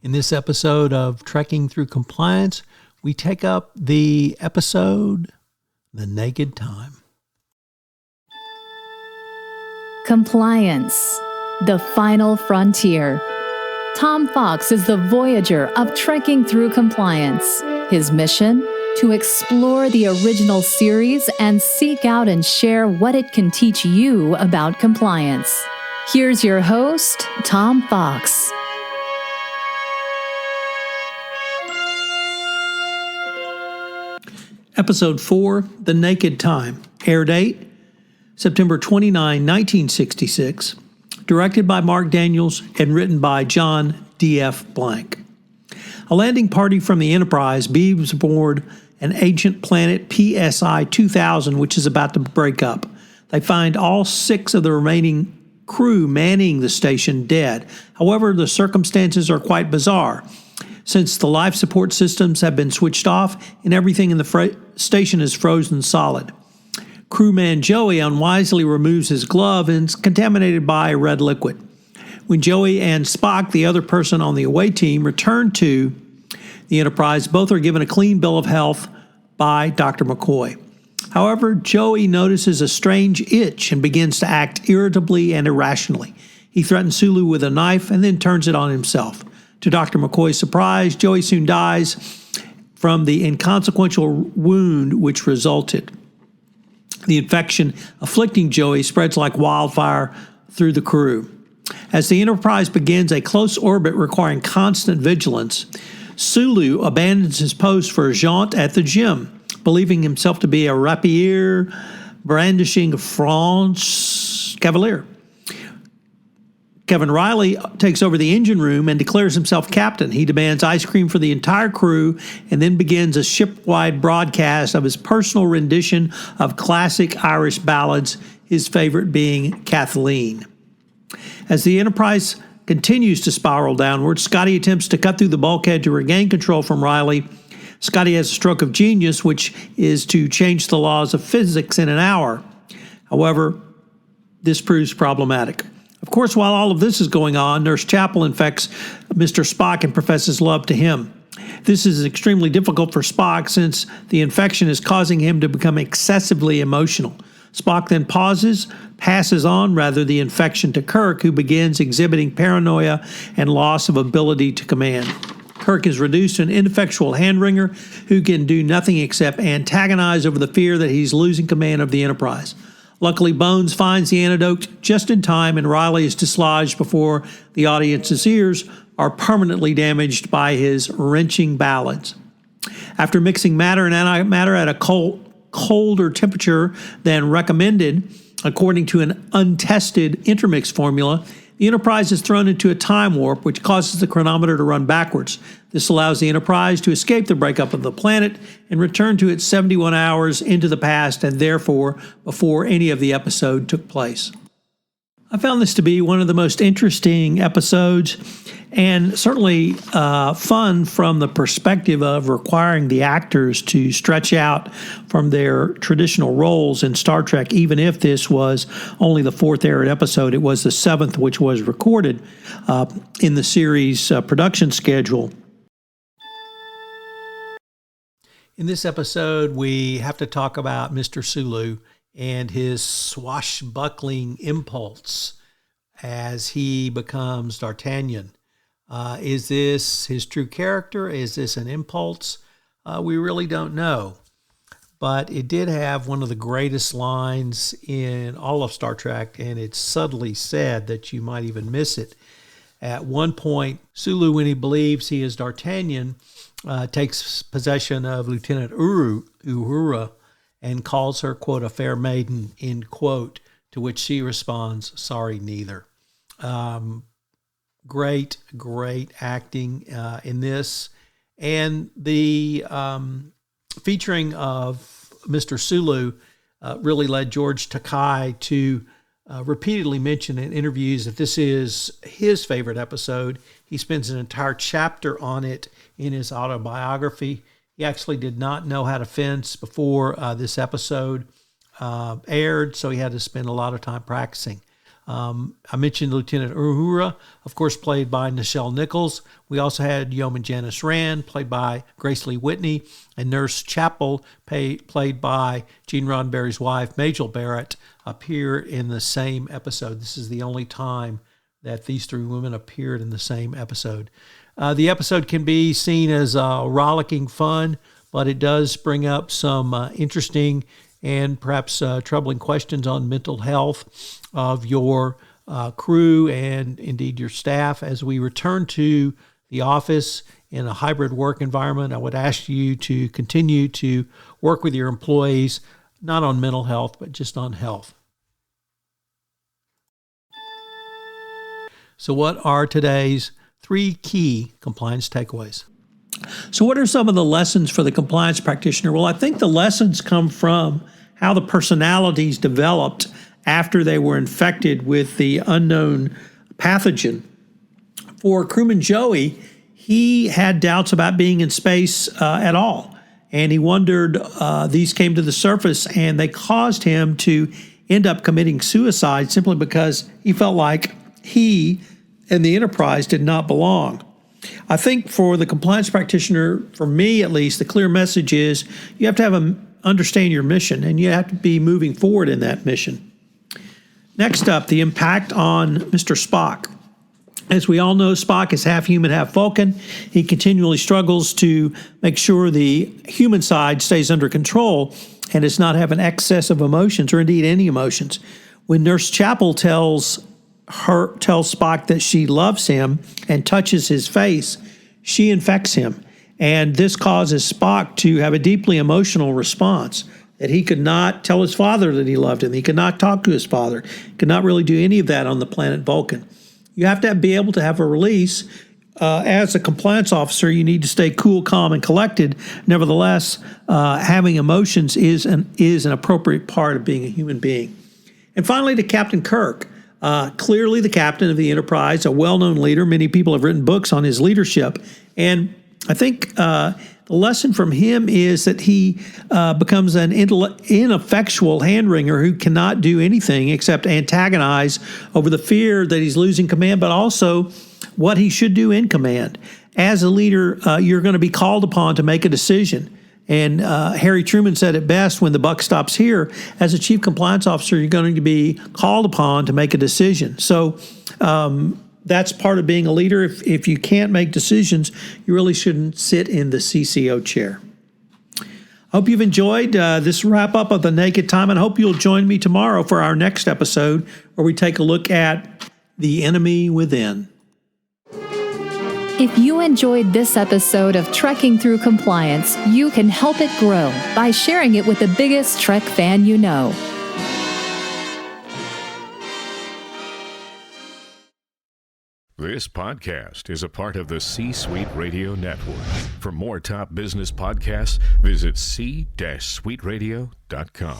In this episode of Trekking Through Compliance, we take up the episode, The Naked Time. Compliance, the final frontier. Tom Fox is the voyager of Trekking Through Compliance. His mission? To explore the original series and seek out and share what it can teach you about compliance. Here's your host, Tom Fox. Episode 4, The Naked Time. Air date, September 29, 1966. Directed by Mark Daniels and written by John D.F. Blank. A landing party from the Enterprise beams aboard an ancient planet PSI 2000, which is about to break up. They find all 6 of the remaining crew manning the station dead. However, the circumstances are quite bizarre, since the life support systems have been switched off and everything in the station is frozen solid. Crewman Joey unwisely removes his glove and is contaminated by red liquid. When Joey and Spock, the other person on the away team, return to the Enterprise, both are given a clean bill of health by Dr. McCoy. However, Joey notices a strange itch and begins to act irritably and irrationally. He threatens Sulu with a knife and then turns it on himself. To Dr. McCoy's surprise, Joey soon dies from the inconsequential wound which resulted. The infection afflicting Joey spreads like wildfire through the crew. As the Enterprise begins a close orbit requiring constant vigilance, Sulu abandons his post for a jaunt at the gym, believing himself to be a rapier brandishing French cavalier. Kevin Riley takes over the engine room and declares himself captain. He demands ice cream for the entire crew and then begins a ship-wide broadcast of his personal rendition of classic Irish ballads, his favorite being Kathleen. As the Enterprise continues to spiral downward, Scotty attempts to cut through the bulkhead to regain control from Riley. Scotty has a stroke of genius, which is to change the laws of physics in an hour. However, this proves problematic. Of course, while all of this is going on, Nurse Chapel infects Mr. Spock and professes love to him. This is extremely difficult for Spock since the infection is causing him to become excessively emotional. Spock then passes on the infection to Kirk, who begins exhibiting paranoia and loss of ability to command. Kirk is reduced to an ineffectual hand-wringer who can do nothing except antagonize over the fear that he's losing command of the Enterprise. Luckily, Bones finds the antidote just in time, and Riley is dislodged before the audience's ears are permanently damaged by his wrenching ballads. After mixing matter and antimatter at a colder temperature than recommended, according to an untested intermix formula, the Enterprise is thrown into a time warp, which causes the chronometer to run backwards. This allows the Enterprise to escape the breakup of the planet and return to its 71 hours into the past, and therefore before any of the episode took place. I found this to be one of the most interesting episodes, and certainly fun from the perspective of requiring the actors to stretch out from their traditional roles in Star Trek. Even if this was only the 4th aired episode, it was the 7th which was recorded in the series production schedule. In this episode, we have to talk about Mr. Sulu and his swashbuckling impulse as he becomes D'Artagnan. Is this his true character? Is this an impulse? We really don't know. But it did have one of the greatest lines in all of Star Trek, and it's subtly said that you might even miss it. At one point, Sulu, when he believes he is D'Artagnan, takes possession of Lieutenant Uhura, and calls her, quote, a fair maiden, end quote, to which she responds, sorry, neither. Great acting in this. And the featuring of Mr. Sulu really led George Takei to repeatedly mention in interviews that this is his favorite episode. He spends an entire chapter on it in his autobiography. He actually did not know how to fence before this episode aired, so he had to spend a lot of time practicing. I mentioned Lieutenant Uhura, of course, played by Nichelle Nichols. We also had Yeoman Janice Rand, played by Grace Lee Whitney, and Nurse Chapel, played by Gene Roddenberry's wife, Majel Barrett, appear in the same episode. This is the only time that these three women appeared in the same episode. The episode can be seen as rollicking fun, but it does bring up some interesting and perhaps troubling questions on mental health of your crew and indeed your staff. As we return to the office in a hybrid work environment, I would ask you to continue to work with your employees, not on mental health, but just on health. So what are today's 3 key compliance takeaways? So what are some of the lessons for the compliance practitioner? Well, I think the lessons come from how the personalities developed after they were infected with the unknown pathogen. For crewman Joey, he had doubts about being in space at all. And he wondered, these came to the surface and they caused him to end up committing suicide simply because he felt like he and the Enterprise did not belong. I think for the compliance practitioner, for me at least, the clear message is you have to understand your mission and you have to be moving forward in that mission. Next up, the impact on Mr. Spock. As we all know, Spock is half human, half Vulcan. He continually struggles to make sure the human side stays under control and does not have an excess of emotions or indeed any emotions. When Nurse Chapel tells Spock that she loves him and touches his face, she infects him. And this causes Spock to have a deeply emotional response, that he could not tell his father that he loved him. He could not talk to his father. He could not really do any of that on the planet Vulcan. You have to be able to have a release. As a compliance officer, you need to stay cool, calm, and collected. Nevertheless, having emotions is an appropriate part of being a human being. And finally, to Captain Kirk. Clearly the captain of the Enterprise, a well-known leader. Many people have written books on his leadership. And I think the lesson from him is that he becomes an ineffectual hand-wringer who cannot do anything except antagonize over the fear that he's losing command, but also what he should do in command. As a leader, you're going to be called upon to make a decision. And Harry Truman said it best when the buck stops here. As a chief compliance officer, you're going to be called upon to make a decision. So that's part of being a leader. If you can't make decisions, you really shouldn't sit in the CCO chair. I hope you've enjoyed this wrap-up of The Naked Time, and I hope you'll join me tomorrow for our next episode where we take a look at the enemy within. If you enjoyed this episode of Trekking Through Compliance, you can help it grow by sharing it with the biggest Trek fan you know. This podcast is a part of the C-Suite Radio Network. For more top business podcasts, visit c-suiteradio.com.